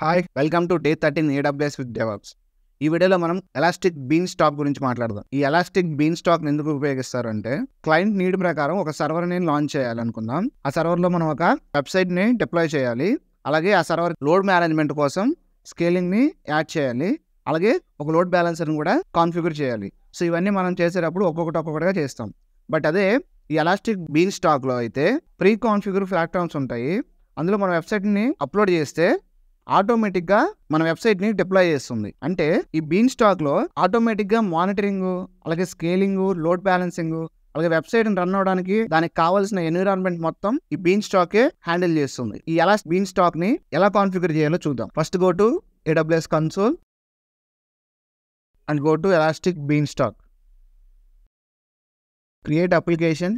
Hi welcome to day 13 AWS with DevOps. ఈ వీడియోలో మనం ఎలాస్టిక్ బీన్ స్టాక్ గురించి మాట్లాడదాం. ఈ ఎలాస్టిక్ బీన్ స్టాక్ ఎందుకు ఉపయోగిస్తారు అంటే క్లయింట్ నీడ్ ప్రకారం ఒక సర్వర్ని లాంచ్ చేయాలనుకుందాం. ఆ సర్వర్లో మనం ఒక వెబ్సైట్ని డిప్లాయ్ చేయాలి. అలాగే ఆ సర్వర్ లోడ్ మేనేజ్మెంట్ కోసం స్కేలింగ్ని యాడ్ చేయాలి. అలాగే ఒక లోడ్ బ్యాలెన్సర్ని కూడా కాన్ఫిగర్ చేయాలి. సో ఇవన్నీ మనం చేసేటప్పుడు ఒక్కొక్కటిగా చేస్తాం. బట్ అదే ఈ ఎలాస్టిక్ బీన్ స్టాక్లో అయితే ప్రీ కాన్ఫిగర్ ప్లాట్ఫామ్స్ ఉంటాయి. అందులో మన వెబ్సైట్ని అప్లోడ్ చేస్తే ఆటోమేటిక్గా మన వెబ్సైట్ని డిప్లాయ్ చేస్తుంది. అంటే ఈ బీన్ స్టాక్లో ఆటోమేటిక్గా మానిటరింగ్, అలాగే స్కేలింగ్, లోడ్ బ్యాలెన్సింగ్, అలాగే వెబ్సైట్ రన్ అవడానికి దానికి కావాల్సిన ఎన్విరాన్మెంట్ మొత్తం ఈ బీన్ స్టాకే హ్యాండిల్ చేస్తుంది. ఈ ఎలాస్టిక్ బీన్ స్టాక్ ని ఎలా కాన్ఫిగర్ చేయాలో చూద్దాం. First go to AWS console and go to elastic been stock. Create application.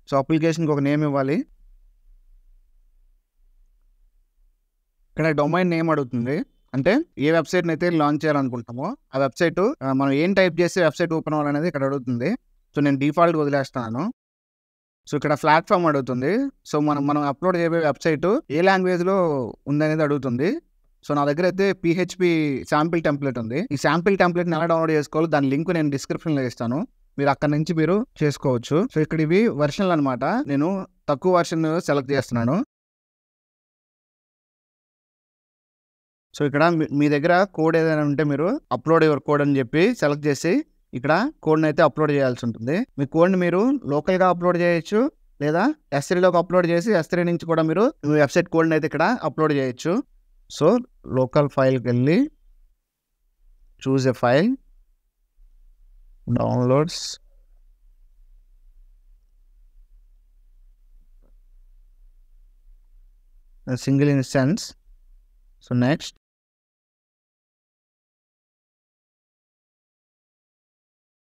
So అప్లికేషన్కి ఒక నేమ్ ఇవ్వాలి. ఇక్కడ డొమైన్ నేమ్ అడుగుతుంది. అంటే ఏ వెబ్సైట్ని అయితే లాంచ్ చేయాలనుకుంటామో ఆ వెబ్సైట్ మనం ఏం టైప్ చేస్తే వెబ్సైట్ ఓపెన్ అవ్వాలనేది ఇక్కడ అడుగుతుంది. సో నేను డిఫాల్ట్ వదిలేస్తాను. సో ఇక్కడ ప్లాట్ఫామ్ అడుగుతుంది. సో మనం అప్లోడ్ చేయబోయే వెబ్సైట్ ఏ లాంగ్వేజ్లో ఉందనేది అడుగుతుంది. సో నా దగ్గర అయితే PHP శాంపిల్ టెంప్లెట్ ఉంది. ఈ శాంపిల్ టెంప్లెట్ని ఎలా డౌన్లోడ్ చేసుకోవాలో దాని లింక్ నేను డిస్క్రిప్షన్లో ఇస్తాను. మీరు అక్కడ నుంచి మీరు చేసుకోవచ్చు. సో ఇక్కడ ఇవి వర్షన్లు అనమాట. నేను తక్కువ వర్షన్ సెలెక్ట్ చేస్తున్నాను. సో ఇక్కడ మీ దగ్గర కోడ్ ఏదైనా ఉంటే మీరు అప్లోడ్ యువర్ కోడ్ అని చెప్పి సెలెక్ట్ చేసి ఇక్కడ కోడ్ని అయితే అప్లోడ్ చేయాల్సి ఉంటుంది. మీ కోడ్ని మీరు లోకల్గా అప్లోడ్ చేయొచ్చు, లేదా S3లోకి అప్లోడ్ చేసి S3 నుంచి కూడా మీరు మీ వెబ్సైట్ కోడ్ని అయితే ఇక్కడ అప్లోడ్ చేయొచ్చు. సో లోకల్ ఫైల్కి వెళ్ళి choose a file, downloads, single instance. So next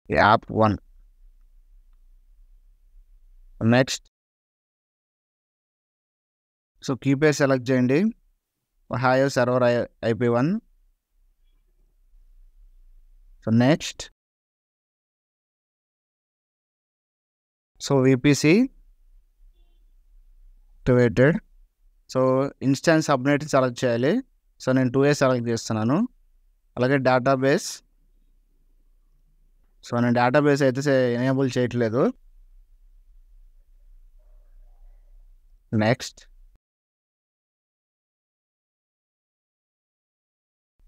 app 1. Next so key pair select చేయండి. Hi server IP1. So next so VPC activated. So instance subnet select చేయాలి. సో నేను 2A సెలెక్ట్ చేస్తున్నాను. అలాగే database. So నేను database అయితే enable చేయట్లేదు. Next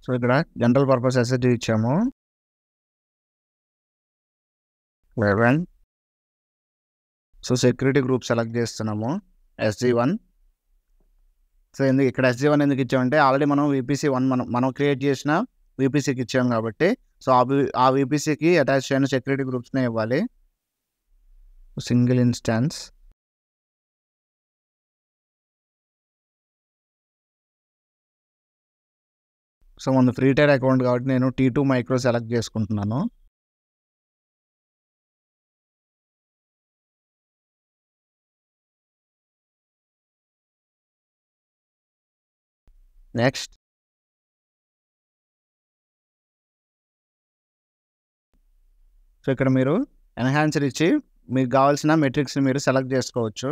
so ఇక్కడ general purpose SSD ఇచ్చాము 11. సో సెక్యూరిటీ గ్రూప్ సెలెక్ట్ చేస్తున్నాము SG1. సో ఎందుకు ఇక్కడ SG1 ఎందుకు ఇచ్చామంటే ఆల్రెడీ మనం VPC1 మనం క్రియేట్ చేసిన VPCకి ఇచ్చాము కాబట్టి సో ఆ VPCకి అటాచ్ చేయని సెక్యూరిటీ గ్రూప్స్నే ఇవ్వాలి. Single instance. సో మన ఫ్రీ టైర్ అకౌంట్ కాబట్టి నేను T2 మైక్రో సెలెక్ట్ చేసుకుంటున్నాను. నెక్స్ట్ సో ఇక్కడ మీరు ఎన్హాన్సర్ ఇచ్చి మీకు కావాల్సిన మెట్రిక్స్ని మీరు సెలెక్ట్ చేసుకోవచ్చు.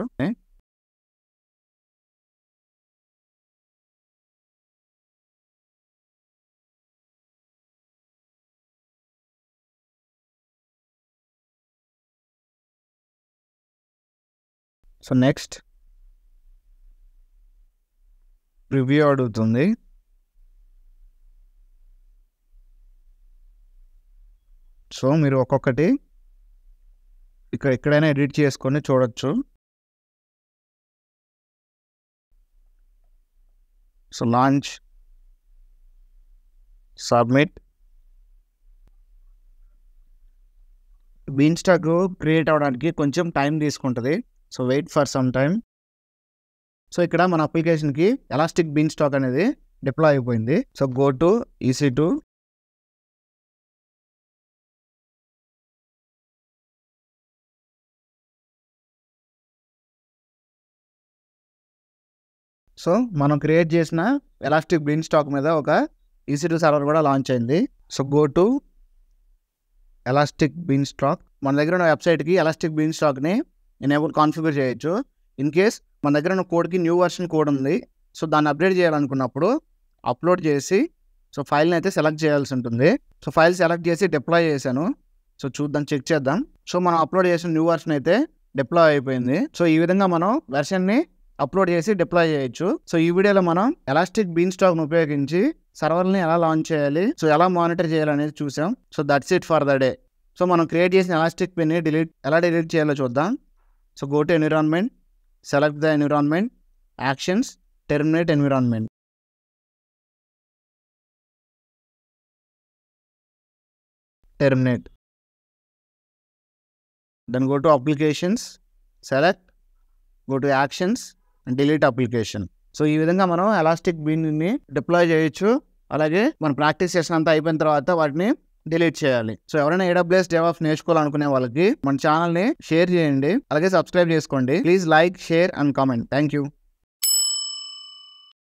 సో నెక్స్ట్ రివ్యూ అడుగుతుంది. సో మీరు ఒక్కొక్కటి ఎక్కడైనా ఎడిట్ చేసుకొని చూడొచ్చు. So launch, submit. Been stock create అవ్వడానికి కొంచెం టైం తీసుకుంటుంది. So wait for some time. So ఇక్కడ మన అప్లికేషన్కి ఎలాస్టిక్ బీన్ స్టాక్ అనేది డిప్లాయ్ అయిపోయింది. So go to EC2. So మనం క్రియేట్ చేసిన ఎలాస్టిక్ బీన్ స్టాక్ మీద ఒక EC2 సర్వర్ కూడా లాంచ్ అయింది. So go to elastic Beanstalk. మన దగ్గర ఉన్న వెబ్సైట్కి ఎలాస్టిక్ బీన్ స్టాక్ని ఎనేబుల్ కాన్ఫిగర్ చేయొచ్చు. ఇన్ కేస్ మన దగ్గర ఉన్న కోడ్కి న్యూ వర్షన్ కోడ్ ఉంది. సో దాన్ని అప్డేట్ చేయాలనుకున్నప్పుడు అప్లోడ్ చేసి సో ఫైల్ని అయితే సెలెక్ట్ చేయాల్సి ఉంటుంది. సో ఫైల్ సెలెక్ట్ చేసి డిప్లాయ్ చేశాను. సో చూద్దాం, చెక్ చేద్దాం. సో మనం అప్లోడ్ చేసిన న్యూ వర్షన్ అయితే డిప్లాయ్ అయిపోయింది. సో ఈ విధంగా మనం వెర్షన్ని అప్లోడ్ చేసి డిప్లాయ్ చేయొచ్చు. సో ఈ వీడియోలో మనం ఎలాస్టిక్ బీన్స్టాక్ను ఉపయోగించి సర్వర్ని ఎలా లాంచ్ చేయాలి, సో ఎలా మానిటర్ చేయాలి అనేది చూసాం. So that's it for the day. So మనం క్రియేట్ చేసిన ఎలాస్టిక్ పిన్ని ఎలా డిలీట్ చేయాలో చూద్దాం. So go to environment, select the environment, actions, terminate environment. Terminate. Then go to applications, select, go to actions and delete application. So ఈ విధంగా మనం elastic బీన్ని deploy చేయొచ్చు. అలాగే మన ప్రాక్టీస్ సెషన్ అంతా అయిపోయిన తర్వాత వాటిని డిలీట్ చేయాలి. సో ఎవరైనా AWS DevOps నేర్చుకోవాలనుకునే వాళ్ళకి మన ఛానల్ని షేర్ చేయండి, అలాగే సబ్స్క్రైబ్ చేసుకోండి. Please like, share and comment. Thank you.